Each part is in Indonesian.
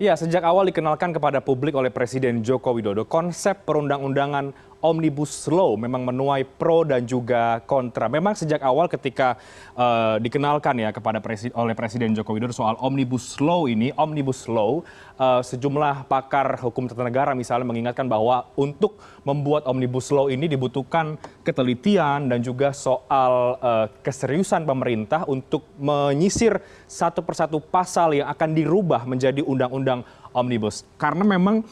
Ya, sejak awal dikenalkan kepada publik oleh Presiden Joko Widodo, konsep perundang-undangan Omnibus Law memang menuai pro dan juga kontra. Memang sejak awal ketika dikenalkan ya oleh Presiden Joko Widodo soal Omnibus Law ini, Omnibus Law, sejumlah pakar hukum tata negara misalnya mengingatkan bahwa untuk membuat Omnibus Law ini dibutuhkan ketelitian dan juga soal keseriusan pemerintah untuk menyisir satu persatu pasal yang akan dirubah menjadi undang-undang Omnibus. Karena memang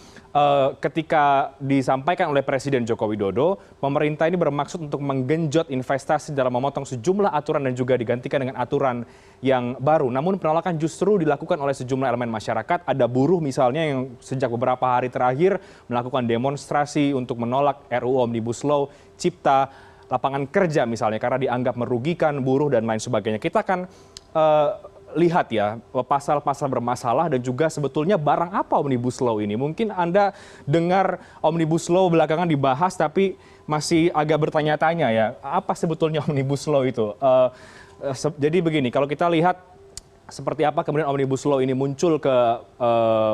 ketika disampaikan oleh Presiden Joko Widodo, pemerintah ini bermaksud untuk menggenjot investasi dalam memotong sejumlah aturan dan juga digantikan dengan aturan yang baru. Namun penolakan justru dilakukan oleh sejumlah elemen masyarakat. Ada buruh misalnya yang sejak beberapa hari terakhir melakukan demonstrasi untuk menolak RUU Omnibus Law, Cipta Lapangan Kerja misalnya, karena dianggap merugikan buruh dan lain sebagainya. Kita akan lihat ya pasal-pasal bermasalah dan juga sebetulnya barang apa Omnibus Law ini. Mungkin Anda dengar Omnibus Law belakangan dibahas tapi masih agak bertanya-tanya ya, apa sebetulnya Omnibus Law itu? Jadi begini, kalau kita lihat seperti apa kemudian Omnibus Law ini muncul ke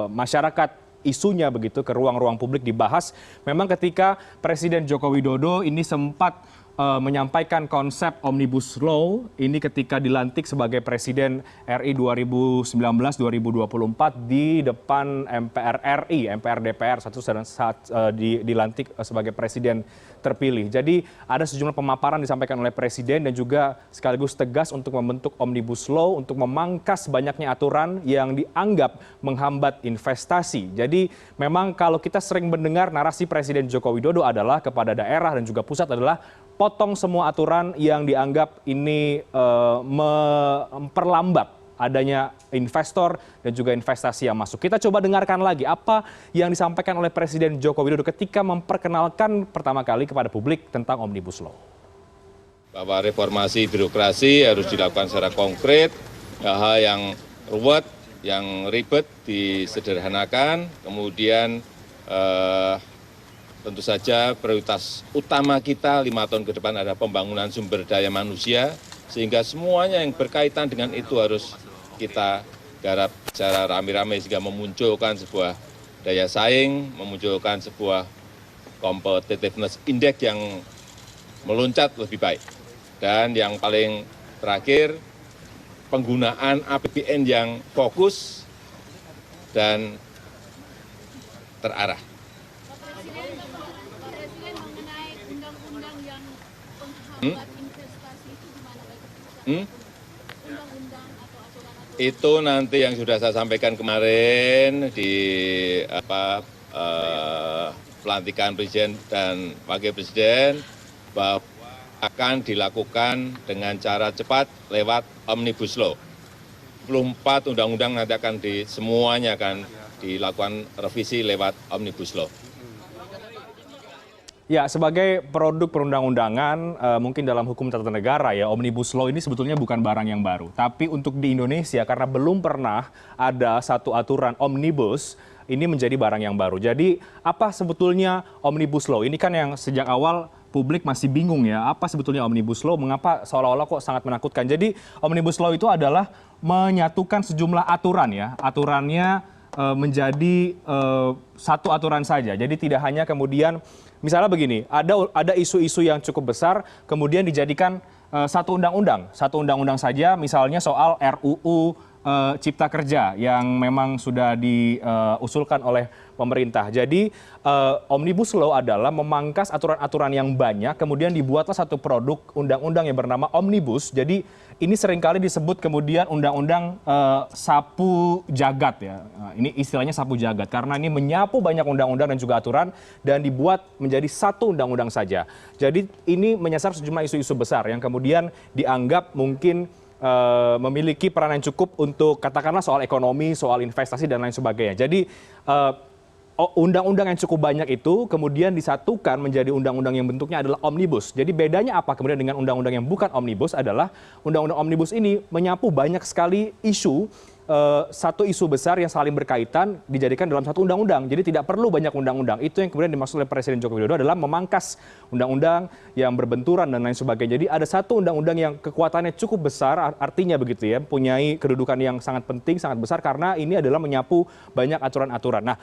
masyarakat, isunya begitu, ke ruang-ruang publik dibahas. Memang ketika Presiden Joko Widodo ini sempat menyampaikan konsep Omnibus Law ini ketika dilantik sebagai Presiden RI 2019-2024 di depan MPR RI, MPR DPR saat dilantik sebagai Presiden terpilih. Jadi ada sejumlah pemaparan disampaikan oleh Presiden dan juga sekaligus tegas untuk membentuk Omnibus Law untuk memangkas banyaknya aturan yang dianggap menghambat investasi. Jadi memang kalau kita sering mendengar narasi Presiden Joko Widodo adalah kepada daerah dan juga pusat adalah potong semua aturan yang dianggap ini memperlambat adanya investor dan juga investasi yang masuk. Kita coba dengarkan lagi apa yang disampaikan oleh Presiden Joko Widodo ketika memperkenalkan pertama kali kepada publik tentang Omnibus Law. Bahwa reformasi birokrasi harus dilakukan secara konkret, hal-hal yang ruwet, yang ribet disederhanakan, kemudian tentu saja prioritas utama kita 5 tahun ke depan adalah pembangunan sumber daya manusia, sehingga semuanya yang berkaitan dengan itu harus kita garap secara rame-rame sehingga memunculkan sebuah daya saing, memunculkan sebuah competitiveness index yang meloncat lebih baik. Dan yang paling terakhir, penggunaan APBN yang fokus dan terarah. Itu nanti yang sudah saya sampaikan kemarin di pelantikan Presiden dan Wakil Presiden, bahwa akan dilakukan dengan cara cepat lewat Omnibus Law. 24 undang-undang nanti akan semuanya akan dilakukan revisi lewat Omnibus Law. Ya, sebagai produk perundang-undangan, mungkin dalam hukum tata negara ya, Omnibus Law ini sebetulnya bukan barang yang baru. Tapi untuk di Indonesia, karena belum pernah ada satu aturan Omnibus, ini menjadi barang yang baru. Jadi, apa sebetulnya Omnibus Law? Ini kan yang sejak awal publik masih bingung ya, apa sebetulnya Omnibus Law, mengapa seolah-olah kok sangat menakutkan. Jadi, Omnibus Law itu adalah menyatukan sejumlah aturan ya, aturannya menjadi satu aturan saja. Jadi tidak hanya kemudian misalnya begini, ada isu-isu yang cukup besar kemudian dijadikan satu undang-undang saja, misalnya soal RUU Cipta Kerja yang memang sudah diusulkan oleh pemerintah. Jadi Omnibus Law adalah memangkas aturan-aturan yang banyak, kemudian dibuatlah satu produk undang-undang yang bernama Omnibus. Jadi ini seringkali disebut kemudian undang-undang sapu jagat ya. Ini istilahnya sapu jagat karena ini menyapu banyak undang-undang dan juga aturan dan dibuat menjadi satu undang-undang saja. Jadi ini menyasar sejumlah isu-isu besar yang kemudian dianggap mungkin memiliki peran yang cukup untuk katakanlah soal ekonomi, soal investasi dan lain sebagainya. Jadi undang-undang yang cukup banyak itu kemudian disatukan menjadi undang-undang yang bentuknya adalah omnibus. Jadi bedanya apa kemudian dengan undang-undang yang bukan omnibus adalah undang-undang omnibus ini menyapu banyak sekali isu, satu isu besar yang saling berkaitan dijadikan dalam satu undang-undang. Jadi tidak perlu banyak undang-undang. Itu yang kemudian dimaksud oleh Presiden Joko Widodo adalah memangkas undang-undang yang berbenturan dan lain sebagainya. Jadi ada satu undang-undang yang kekuatannya cukup besar, artinya begitu ya, mempunyai kedudukan yang sangat penting, sangat besar karena ini adalah menyapu banyak aturan-aturan. Nah,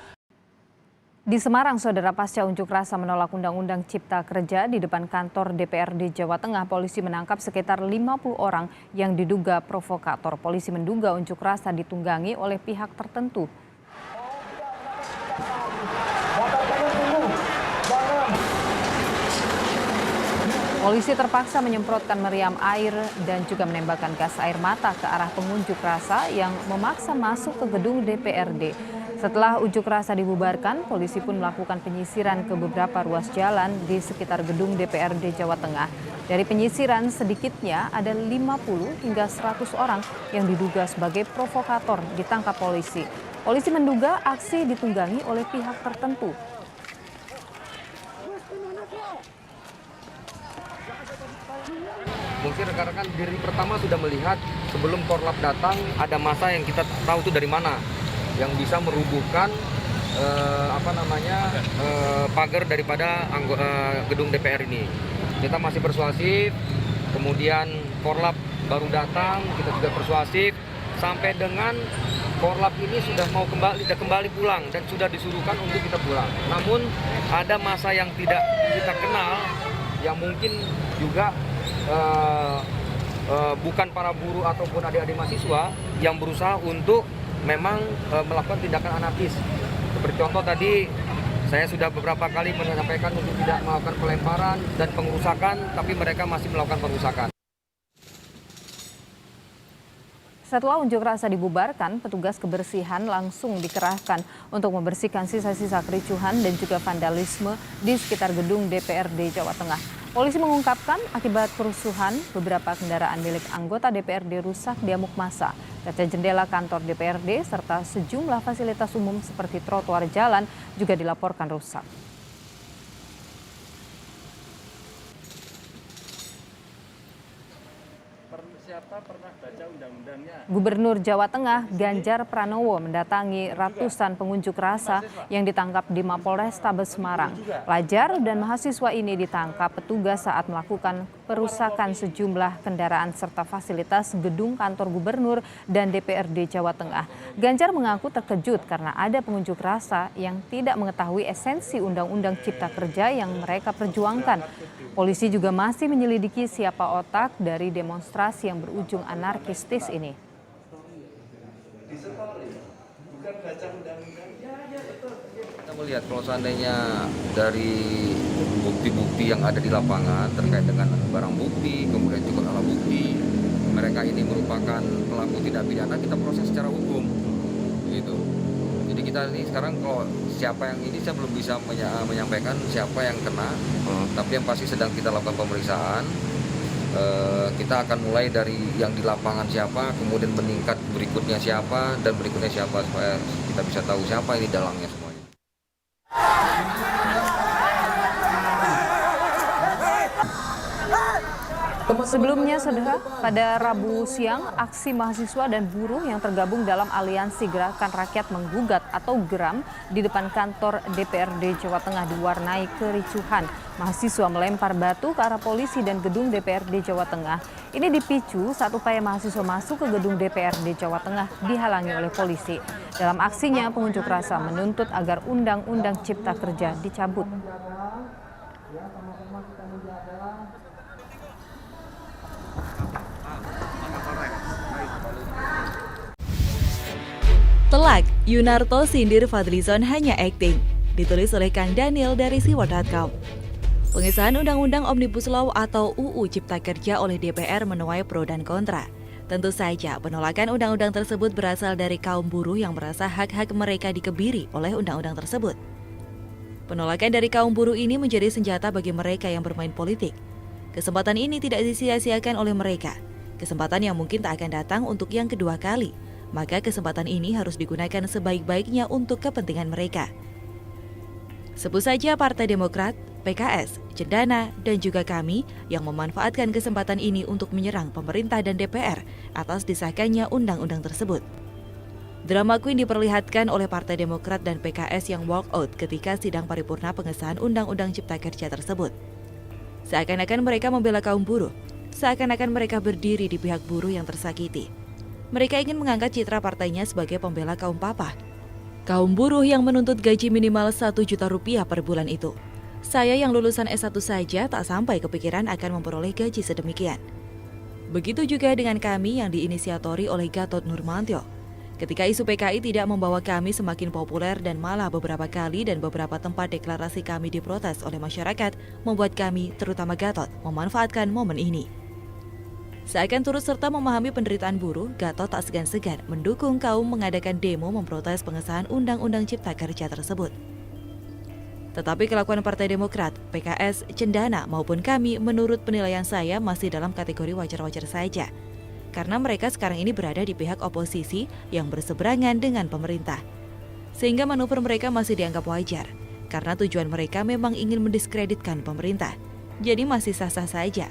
di Semarang, saudara, pasca unjuk rasa menolak Undang-Undang Cipta Kerja di depan kantor DPRD Jawa Tengah, polisi menangkap sekitar 50 orang yang diduga provokator. Polisi menduga unjuk rasa ditunggangi oleh pihak tertentu. Polisi terpaksa menyemprotkan meriam air dan juga menembakkan gas air mata ke arah pengunjuk rasa yang memaksa masuk ke gedung DPRD. Setelah unjuk rasa dibubarkan, polisi pun melakukan penyisiran ke beberapa ruas jalan di sekitar gedung DPRD Jawa Tengah. Dari penyisiran sedikitnya ada 50 hingga 100 orang yang diduga sebagai provokator ditangkap polisi. Polisi menduga aksi ditunggangi oleh pihak tertentu. Mungkin rekan-rekan dari pertama sudah melihat sebelum Korlap datang ada masa yang kita tahu itu dari mana yang bisa merubuhkan pagar daripada gedung DPR ini. Kita masih persuasif, kemudian Korlap baru datang, kita juga persuasif sampai dengan Korlap ini sudah mau kembali pulang dan sudah disuruhkan untuk kita pulang. Namun ada masa yang tidak kita kenal yang mungkin juga bukan para buruh ataupun adik-adik mahasiswa yang berusaha untuk memang melakukan tindakan anarkis. Seperti contoh tadi saya sudah beberapa kali menyampaikan untuk tidak melakukan pelemparan dan pengerusakan, tapi mereka masih melakukan pengerusakan. Setelah unjuk rasa dibubarkan, petugas kebersihan langsung dikerahkan untuk membersihkan sisa-sisa kericuhan dan juga vandalisme di sekitar gedung DPRD Jawa Tengah. Polisi mengungkapkan akibat kerusuhan, beberapa kendaraan milik anggota DPRD rusak di amuk massa. Kaca jendela kantor DPRD serta sejumlah fasilitas umum seperti trotoar jalan juga dilaporkan rusak. Siapa pernah baca undang-undangnya? Gubernur Jawa Tengah Ganjar Pranowo mendatangi ratusan pengunjuk rasa yang ditangkap di Mapolrestabes Semarang. Pelajar dan mahasiswa ini ditangkap petugas saat melakukan perusakan sejumlah kendaraan serta fasilitas gedung kantor gubernur dan DPRD Jawa Tengah. Ganjar mengaku terkejut karena ada pengunjuk rasa yang tidak mengetahui esensi Undang-Undang Cipta Kerja yang mereka perjuangkan. Polisi juga masih menyelidiki siapa otak dari demonstrasi yang berujung anarkistis ini. Kita melihat kalau seandainya dari bukti-bukti yang ada di lapangan terkait dengan barang bukti, kemudian juga alat bukti, mereka ini merupakan pelaku tindak pidana, kita proses secara hukum, gitu. Jadi kita ini sekarang kalau siapa yang ini saya belum bisa menyampaikan siapa yang kena, tapi yang pasti sedang kita lakukan pemeriksaan. Kita akan mulai dari yang di lapangan siapa, kemudian meningkat berikutnya siapa, dan berikutnya siapa supaya kita bisa tahu siapa ini dalangnya semuanya. Sebelumnya, saudara, pada Rabu siang, aksi mahasiswa dan buruh yang tergabung dalam Aliansi Gerakan Rakyat Menggugat atau GERAM di depan kantor DPRD Jawa Tengah diwarnai kericuhan. Mahasiswa melempar batu ke arah polisi dan gedung DPRD Jawa Tengah. Ini dipicu saat upaya mahasiswa masuk ke gedung DPRD Jawa Tengah dihalangi oleh polisi. Dalam aksinya, pengunjuk rasa menuntut agar Undang-Undang Cipta Kerja dicabut. Telak, Yunarto sindir Fadlizon hanya akting. Ditulis oleh Kang Daniel dari siwar.com. Pengesahan Undang-Undang Omnibus Law atau UU Cipta Kerja oleh DPR menuai pro dan kontra. Tentu saja penolakan undang-undang tersebut berasal dari kaum buruh yang merasa hak-hak mereka dikebiri oleh undang-undang tersebut. Penolakan dari kaum buruh ini menjadi senjata bagi mereka yang bermain politik. Kesempatan ini tidak disia-siakan oleh mereka. Kesempatan yang mungkin tak akan datang untuk yang kedua kali. Maka kesempatan ini harus digunakan sebaik-baiknya untuk kepentingan mereka. Sebut saja Partai Demokrat, PKS, Cendana, dan juga kami yang memanfaatkan kesempatan ini untuk menyerang pemerintah dan DPR atas disahkannya undang-undang tersebut. Drama queen diperlihatkan oleh Partai Demokrat dan PKS yang walk out ketika sidang paripurna pengesahan Undang-Undang Cipta Kerja tersebut. Seakan-akan mereka membela kaum buruh, seakan-akan mereka berdiri di pihak buruh yang tersakiti. Mereka ingin mengangkat citra partainya sebagai pembela kaum papa. Kaum buruh yang menuntut gaji minimal 1 juta rupiah per bulan itu. Saya yang lulusan S1 saja tak sampai kepikiran akan memperoleh gaji sedemikian. Begitu juga dengan kami yang diinisiatori oleh Gatot Nurmantio. Ketika isu PKI tidak membawa kami semakin populer dan malah beberapa kali dan beberapa tempat deklarasi kami diprotes oleh masyarakat, membuat kami, terutama Gatot, memanfaatkan momen ini. Seakan turut serta memahami penderitaan buruh, Gatot tak segan-segan mendukung kaum mengadakan demo memprotes pengesahan Undang-Undang Cipta Kerja tersebut. Tetapi kelakuan Partai Demokrat, PKS, Cendana maupun kami menurut penilaian saya masih dalam kategori wajar-wajar saja. Karena mereka sekarang ini berada di pihak oposisi yang berseberangan dengan pemerintah. Sehingga manuver mereka masih dianggap wajar, karena tujuan mereka memang ingin mendiskreditkan pemerintah. Jadi masih sah-sah saja.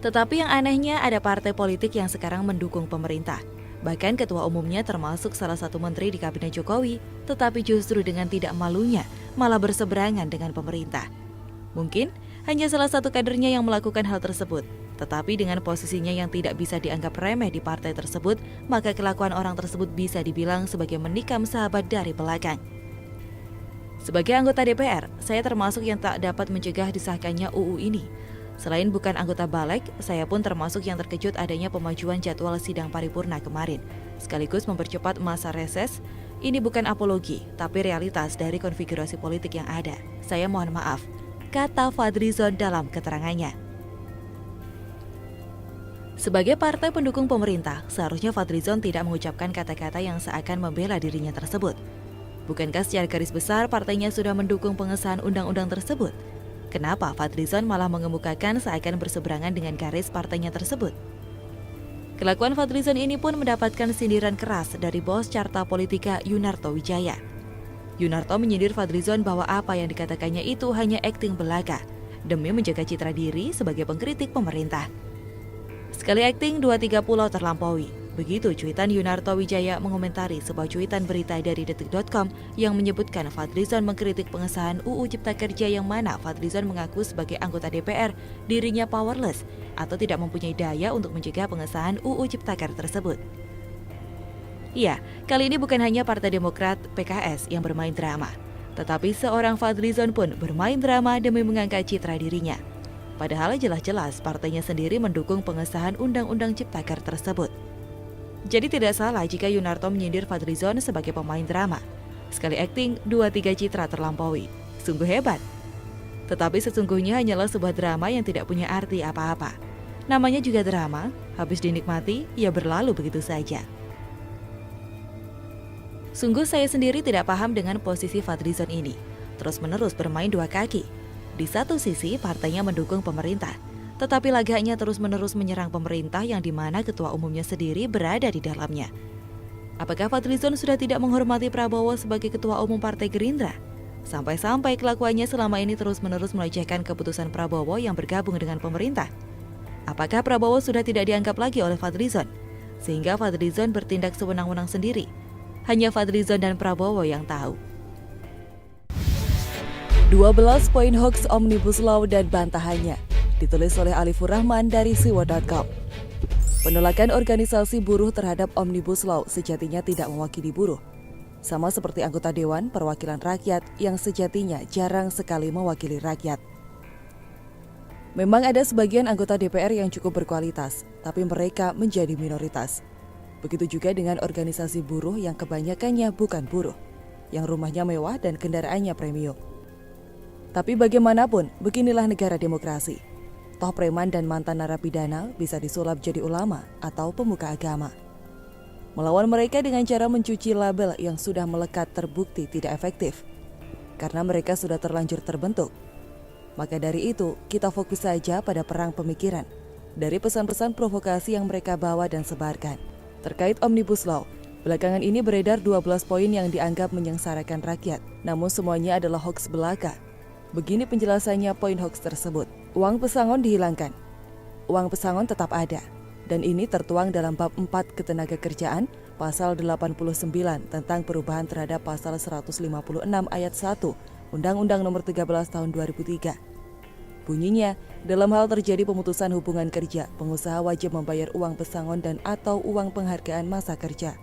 Tetapi yang anehnya ada partai politik yang sekarang mendukung pemerintah. Bahkan ketua umumnya termasuk salah satu menteri di kabinet Jokowi, tetapi justru dengan tidak malunya malah berseberangan dengan pemerintah. Mungkin hanya salah satu kadernya yang melakukan hal tersebut, tetapi dengan posisinya yang tidak bisa dianggap remeh di partai tersebut, maka kelakuan orang tersebut bisa dibilang sebagai menikam sahabat dari belakang. Sebagai anggota DPR, saya termasuk yang tak dapat mencegah disahkannya UU ini. Selain bukan anggota balik, saya pun termasuk yang terkejut adanya pemajuan jadwal sidang paripurna kemarin. Sekaligus mempercepat masa reses, ini bukan apologi, tapi realitas dari konfigurasi politik yang ada. Saya mohon maaf, kata Fadlizon dalam keterangannya. Sebagai partai pendukung pemerintah, seharusnya Fadlizon tidak mengucapkan kata-kata yang seakan membela dirinya tersebut. Bukankah secara garis besar partainya sudah mendukung pengesahan undang-undang tersebut? Kenapa Fadlizon malah mengemukakan seakan berseberangan dengan garis partainya tersebut? Kelakuan Fadlizon ini pun mendapatkan sindiran keras dari bos Carta Politika Yunarto Wijaya. Yunarto menyindir Fadlizon bahwa apa yang dikatakannya itu hanya akting belaka demi menjaga citra diri sebagai pengkritik pemerintah. Sekali akting, 2-3 pulau terlampaui. Begitu cuitan Yunarto Wijaya mengomentari sebuah cuitan berita dari Detik.com yang menyebutkan Fadlizon mengkritik pengesahan UU Cipta Kerja yang mana Fadlizon mengaku sebagai anggota DPR dirinya powerless atau tidak mempunyai daya untuk mencegah pengesahan UU Cipta Kerja tersebut. Iya, kali ini bukan hanya Partai Demokrat, PKS yang bermain drama, tetapi seorang Fadlizon pun bermain drama demi mengangkat citra dirinya. Padahal jelas-jelas partainya sendiri mendukung pengesahan Undang-Undang Cipta Kerja tersebut. Jadi tidak salah jika Yunarto menyindir Fadlizon sebagai pemain drama. Sekali akting, 2-3 citra terlampaui. Sungguh hebat. Tetapi sesungguhnya hanyalah sebuah drama yang tidak punya arti apa-apa. Namanya juga drama, habis dinikmati, ya berlalu begitu saja. Sungguh saya sendiri tidak paham dengan posisi Fadlizon ini. Terus-menerus bermain dua kaki. Di satu sisi, partainya mendukung pemerintah. Tetapi lagaknya terus-menerus menyerang pemerintah yang dimana ketua umumnya sendiri berada di dalamnya. Apakah Fadlizon sudah tidak menghormati Prabowo sebagai ketua umum Partai Gerindra? Sampai-sampai kelakuannya selama ini terus-menerus melecehkan keputusan Prabowo yang bergabung dengan pemerintah. Apakah Prabowo sudah tidak dianggap lagi oleh Fadlizon? Sehingga Fadlizon bertindak sewenang-wenang sendiri. Hanya Fadlizon dan Prabowo yang tahu. 12 poin hoax Omnibus Law dan bantahannya. Ditulis oleh Alifur Rahman dari siwa.com. Penolakan organisasi buruh terhadap Omnibus Law sejatinya tidak mewakili buruh. Sama seperti anggota Dewan Perwakilan Rakyat yang sejatinya jarang sekali mewakili rakyat. Memang ada sebagian anggota DPR yang cukup berkualitas, tapi mereka menjadi minoritas. Begitu juga dengan organisasi buruh yang kebanyakannya bukan buruh, yang rumahnya mewah dan kendaraannya premium. Tapi bagaimanapun, beginilah negara demokrasi. Toh preman dan mantan narapidana bisa disulap jadi ulama atau pemuka agama. Melawan mereka dengan cara mencuci label yang sudah melekat terbukti tidak efektif. Karena mereka sudah terlanjur terbentuk. Maka dari itu, kita fokus saja pada perang pemikiran. Dari pesan-pesan provokasi yang mereka bawa dan sebarkan. Terkait Omnibus Law, Belakangan ini beredar 12 poin yang dianggap menyengsarakan rakyat, namun semuanya adalah hoaks belaka. Begini penjelasannya poin hoaks tersebut. Uang pesangon dihilangkan. Uang pesangon tetap ada, dan ini tertuang dalam bab 4 Ketenagakerjaan pasal 89 tentang perubahan terhadap pasal 156 ayat 1 Undang-Undang Nomor 13 Tahun 2003. Bunyinya, dalam hal terjadi pemutusan hubungan kerja, pengusaha wajib membayar uang pesangon dan atau uang penghargaan masa kerja.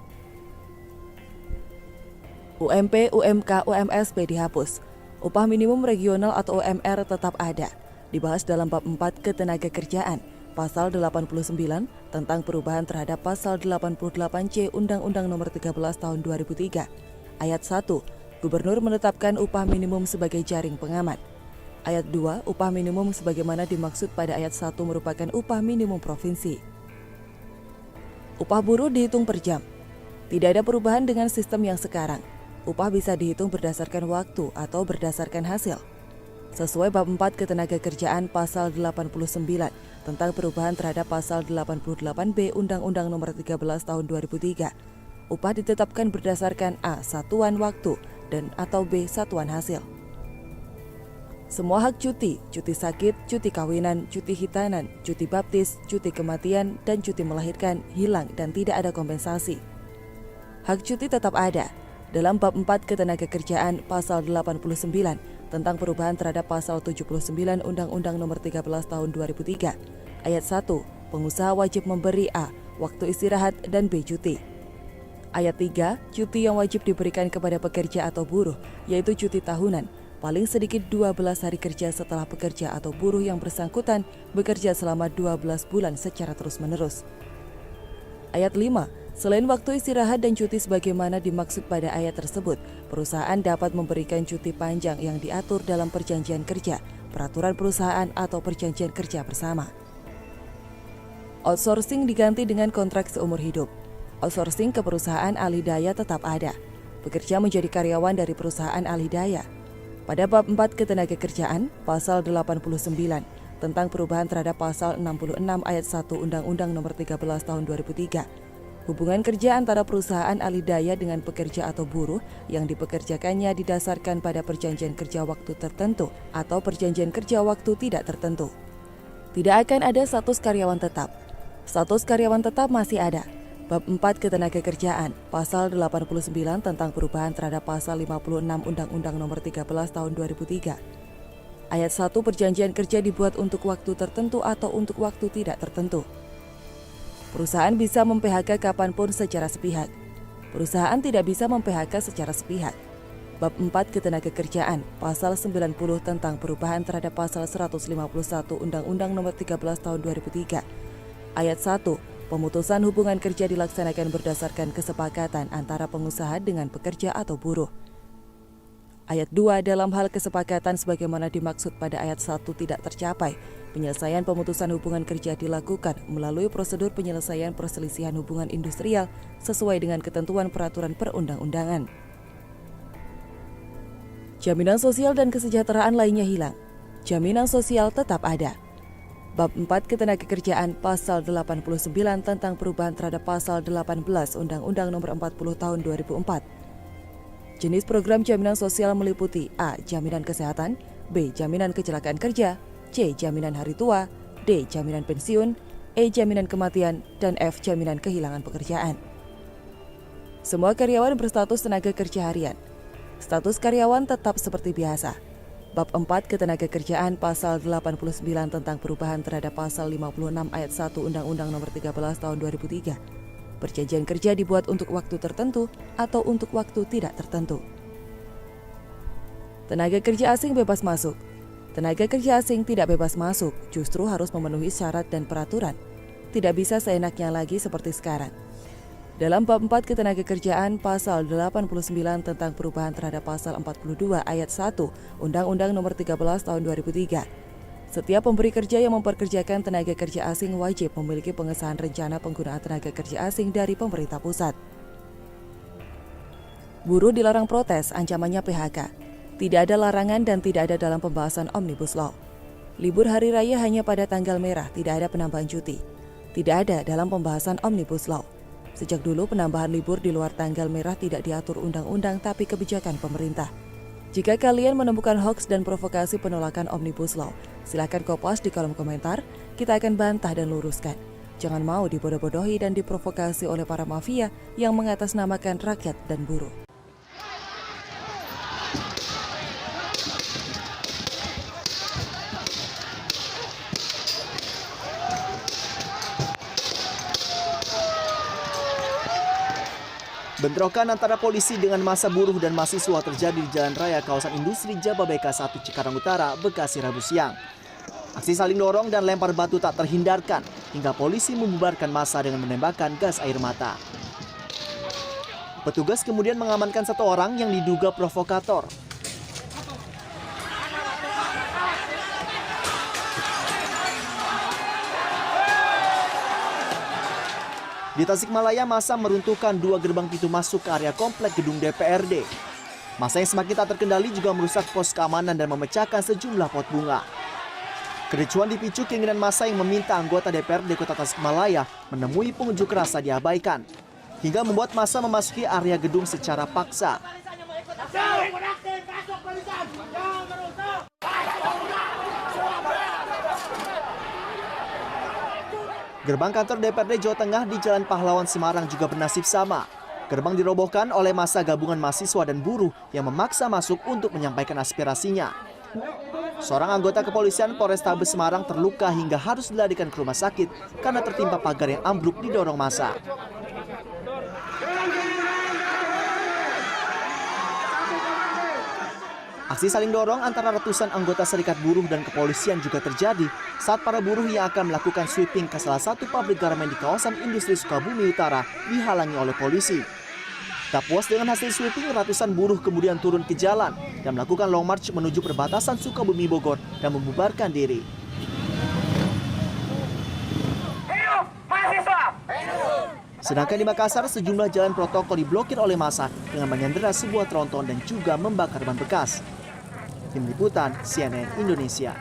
UMP, UMK, UMSP dihapus. Upah minimum regional atau UMR tetap ada. Dibahas dalam bab 4 Ketenagakerjaan pasal 89 tentang perubahan terhadap pasal 88C Undang-Undang Nomor 13 Tahun 2003. Ayat 1, Gubernur menetapkan upah minimum sebagai jaring pengaman. Ayat 2, upah minimum sebagaimana dimaksud pada ayat 1 merupakan upah minimum provinsi. Upah buruh dihitung per jam. Tidak ada perubahan dengan sistem yang sekarang. Upah bisa dihitung berdasarkan waktu atau berdasarkan hasil. Sesuai bab 4 Ketenagakerjaan pasal 89 tentang perubahan terhadap pasal 88B Undang-Undang Nomor 13 Tahun 2003. Upah ditetapkan berdasarkan A. Satuan waktu dan atau B. Satuan hasil. Semua hak cuti, cuti sakit, cuti kawinan, cuti hitanan, cuti baptis, cuti kematian, dan cuti melahirkan hilang dan tidak ada kompensasi. Hak cuti tetap ada. Dalam bab 4 Ketenagakerjaan pasal 89 tentang perubahan terhadap pasal 79 Undang-Undang Nomor 13 Tahun 2003. Ayat 1, pengusaha wajib memberi A. waktu istirahat dan B. cuti. Ayat 3, cuti yang wajib diberikan kepada pekerja atau buruh, yaitu cuti tahunan, paling sedikit 12 hari kerja setelah pekerja atau buruh yang bersangkutan bekerja selama 12 bulan secara terus-menerus. Ayat 5, selain waktu istirahat dan cuti sebagaimana dimaksud pada ayat tersebut, perusahaan dapat memberikan cuti panjang yang diatur dalam perjanjian kerja, peraturan perusahaan atau perjanjian kerja bersama. Outsourcing diganti dengan kontrak seumur hidup. Outsourcing ke perusahaan alih daya tetap ada. Pekerja menjadi karyawan dari perusahaan alih daya. Pada bab 4 Ketenagakerjaan, pasal 89 tentang perubahan terhadap pasal 66 ayat 1 Undang-Undang Nomor 13 Tahun 2003. Hubungan kerja antara perusahaan alih daya dengan pekerja atau buruh yang dipekerjakannya didasarkan pada perjanjian kerja waktu tertentu atau perjanjian kerja waktu tidak tertentu. Tidak akan ada status karyawan tetap. Status karyawan tetap masih ada. Bab 4 Ketenagakerjaan, pasal 89 tentang perubahan terhadap pasal 56 Undang-Undang Nomor 13 Tahun 2003. Ayat 1, perjanjian kerja dibuat untuk waktu tertentu atau untuk waktu tidak tertentu. Perusahaan bisa mem-PHK kapanpun secara sepihak. Perusahaan tidak bisa mem-PHK secara sepihak. Bab 4 Ketenagakerjaan, pasal 90 tentang perubahan terhadap pasal 151 Undang-Undang Nomor 13 Tahun 2003. Ayat 1, pemutusan hubungan kerja dilaksanakan berdasarkan kesepakatan antara pengusaha dengan pekerja atau buruh. Ayat 2, dalam hal kesepakatan sebagaimana dimaksud pada ayat 1 tidak tercapai, penyelesaian pemutusan hubungan kerja dilakukan melalui prosedur penyelesaian perselisihan hubungan industrial sesuai dengan ketentuan peraturan perundang-undangan. Jaminan sosial dan kesejahteraan lainnya hilang. Jaminan sosial tetap ada. Bab 4 Ketenagakerjaan pasal 89 tentang perubahan terhadap pasal 18 Undang-Undang Nomor 40 Tahun 2004. Jenis program jaminan sosial meliputi A. Jaminan kesehatan, B. Jaminan kecelakaan kerja, C. Jaminan hari tua, D. Jaminan pensiun, E. Jaminan kematian, dan F. Jaminan kehilangan pekerjaan. Semua karyawan berstatus tenaga kerja harian. Status karyawan tetap seperti biasa. Bab 4 Ketenagakerjaan pasal 89 tentang perubahan terhadap pasal 56 ayat 1 Undang-Undang Nomor 13 Tahun 2003. Perjanjian kerja dibuat untuk waktu tertentu atau untuk waktu tidak tertentu. Tenaga kerja asing bebas masuk. Tenaga kerja asing tidak bebas masuk, justru harus memenuhi syarat dan peraturan. Tidak bisa seenaknya lagi seperti sekarang. Dalam bab 4 Ketenagakerjaan pasal 89 tentang perubahan terhadap pasal 42 ayat 1 Undang-Undang Nomor 13 Tahun 2003. Setiap pemberi kerja yang memperkerjakan tenaga kerja asing wajib memiliki pengesahan rencana penggunaan tenaga kerja asing dari pemerintah pusat. Buruh dilarang protes, ancamannya PHK. Tidak ada larangan dan tidak ada dalam pembahasan Omnibus Law. Libur hari raya hanya pada tanggal merah, tidak ada penambahan cuti. Tidak ada dalam pembahasan Omnibus Law. Sejak dulu penambahan libur di luar tanggal merah tidak diatur undang-undang tapi kebijakan pemerintah. Jika kalian menemukan hoaks dan provokasi penolakan Omnibus Law, silakan Kompas di kolom komentar, kita akan bantah dan luruskan. Jangan mau dibodoh-bodohi dan diprovokasi oleh para mafia yang mengatasnamakan rakyat dan buruh. Bentrokan antara polisi dengan massa buruh dan mahasiswa terjadi di Jalan Raya kawasan industri Jababeka 1 Cikarang Utara, Bekasi Rabu siang. Aksi saling dorong dan lempar batu tak terhindarkan hingga polisi membubarkan massa dengan menembakkan gas air mata. Petugas kemudian mengamankan 1 orang yang diduga provokator. Di Tasikmalaya, massa meruntuhkan 2 gerbang pintu masuk ke area komplek gedung DPRD. Massa yang semakin tak terkendali juga merusak pos keamanan dan memecahkan sejumlah pot bunga. Kericuhan dipicu keinginan massa yang meminta anggota DPRD Kota Tasikmalaya menemui pengunjuk rasa diabaikan, hingga membuat massa memasuki area gedung secara paksa. Gerbang kantor DPRD Jawa Tengah di Jalan Pahlawan Semarang juga bernasib sama. Gerbang dirobohkan oleh massa gabungan mahasiswa dan buruh yang memaksa masuk untuk menyampaikan aspirasinya. Seorang anggota kepolisian Polrestabes Semarang terluka hingga harus dilarikan ke rumah sakit karena tertimpa pagar yang ambruk didorong massa. Aksi saling dorong antara ratusan anggota serikat buruh dan kepolisian juga terjadi saat para buruh yang akan melakukan sweeping ke salah satu pabrik garmen di kawasan industri Sukabumi Utara dihalangi oleh polisi. Tak puas dengan hasil sweeping, ratusan buruh kemudian turun ke jalan dan melakukan long march menuju perbatasan Sukabumi Bogor dan membubarkan diri. Sedangkan di Makassar, sejumlah jalan protokol diblokir oleh massa dengan menyandera sebuah tronton dan juga membakar ban bekas. Tim Liputan CNN Indonesia.